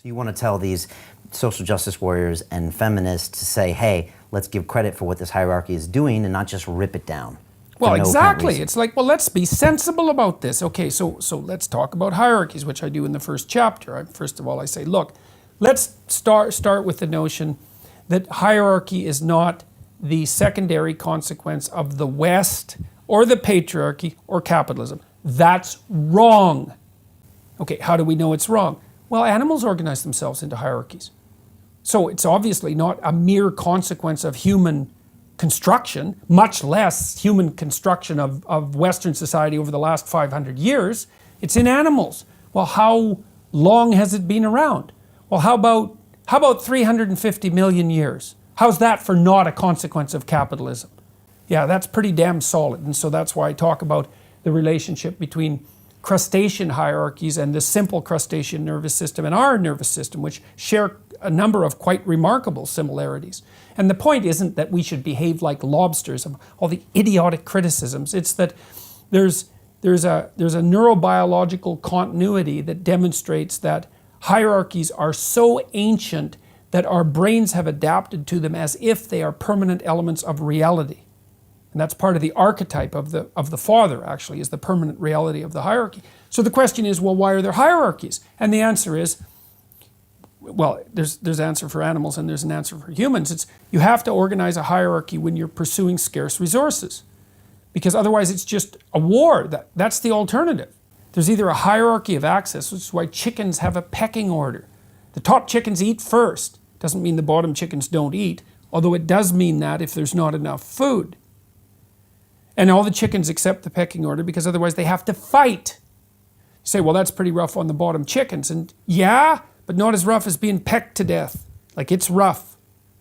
So you want to tell these social justice warriors and feminists to say, hey, let's give credit for what this hierarchy is doing and not just rip it down. Well, exactly. It's like, well, let's be sensible about this. Okay, so let's talk about hierarchies, which I do in the first chapter. First of all, I say, look, let's start with the notion that hierarchy is not the secondary consequence of the West or the patriarchy or capitalism. That's wrong. Okay, how do we know it's wrong? Well, animals organize themselves into hierarchies. So it's obviously not a mere consequence of human construction, much less human construction of Western society over the last 500 years. It's in animals. Well, how long has it been around? Well, how about 350 million years? How's that for not a consequence of capitalism? Yeah, that's pretty damn solid. And so that's why I talk about the relationship between crustacean hierarchies and the simple crustacean nervous system and our nervous system, which share a number of quite remarkable similarities. And the point isn't that we should behave like lobsters, of all the idiotic criticisms. It's that there's a neurobiological continuity that demonstrates that hierarchies are so ancient that our brains have adapted to them as if they are permanent elements of reality. And that's part of the archetype of the father, actually, is the permanent reality of the hierarchy. So the question is, well, why are there hierarchies? And the answer is, well, there's an answer for animals and there's an answer for humans. It's you have to organize a hierarchy when you're pursuing scarce resources, because otherwise it's just a war. That's the alternative. There's either a hierarchy of access, which is why chickens have a pecking order. The top chickens eat first. Doesn't mean the bottom chickens don't eat, although it does mean that if there's not enough food. And all the chickens accept the pecking order because otherwise they have to fight. You say, well, that's pretty rough on the bottom chickens. And yeah, but not as rough as being pecked to death. Like, it's rough,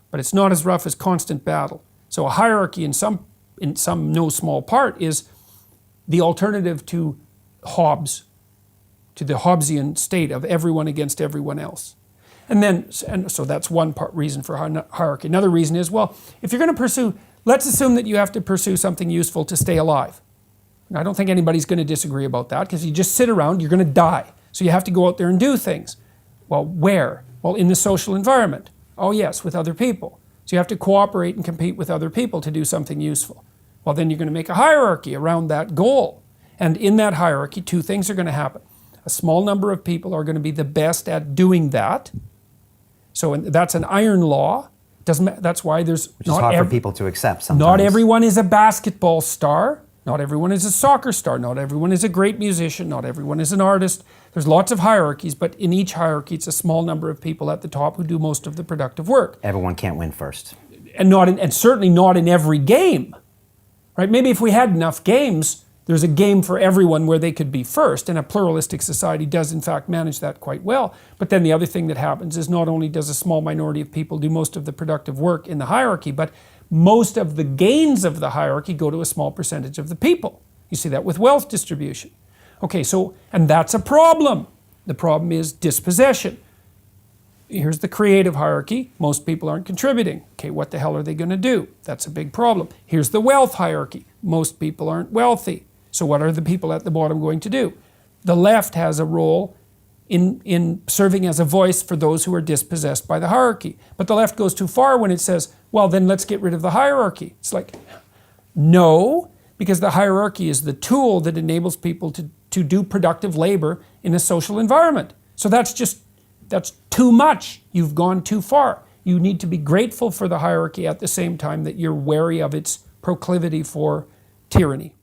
but it's not as rough as constant battle. So a hierarchy in some no small part is the alternative to Hobbes, to the Hobbesian state of everyone against everyone else. And so that's one reason for hierarchy. Another reason is, well, if you're going to pursue, let's assume that you have to pursue something useful to stay alive. And I don't think anybody's going to disagree about that, because you just sit around, you're going to die. So you have to go out there and do things. Well, where? Well, in the social environment. Oh yes, with other people. So you have to cooperate and compete with other people to do something useful. Well, then you're going to make a hierarchy around that goal. And in that hierarchy, two things are going to happen. A small number of people are going to be the best at doing that. So that's an iron law. That's why there's Which is hard for people to accept sometimes. Not everyone is a basketball star. Not everyone is a soccer star. Not everyone is a great musician. Not everyone is an artist. There's lots of hierarchies, but in each hierarchy, it's a small number of people at the top who do most of the productive work. Everyone can't win first. And certainly not in every game, right? Maybe if we had enough games, there's a game for everyone where they could be first, and a pluralistic society does in fact manage that quite well. But then the other thing that happens is not only does a small minority of people do most of the productive work in the hierarchy, but most of the gains of the hierarchy go to a small percentage of the people. You see that with wealth distribution. Okay, so, and that's a problem. The problem is dispossession. Here's the creative hierarchy. Most people aren't contributing. Okay, what the hell are they going to do? That's a big problem. Here's the wealth hierarchy. Most people aren't wealthy. So what are the people at the bottom going to do? The left has a role in serving as a voice for those who are dispossessed by the hierarchy. But the left goes too far when it says, well, then let's get rid of the hierarchy. It's like, no, because the hierarchy is the tool that enables people to do productive labor in a social environment. So that's too much. You've gone too far. You need to be grateful for the hierarchy at the same time that you're wary of its proclivity for tyranny.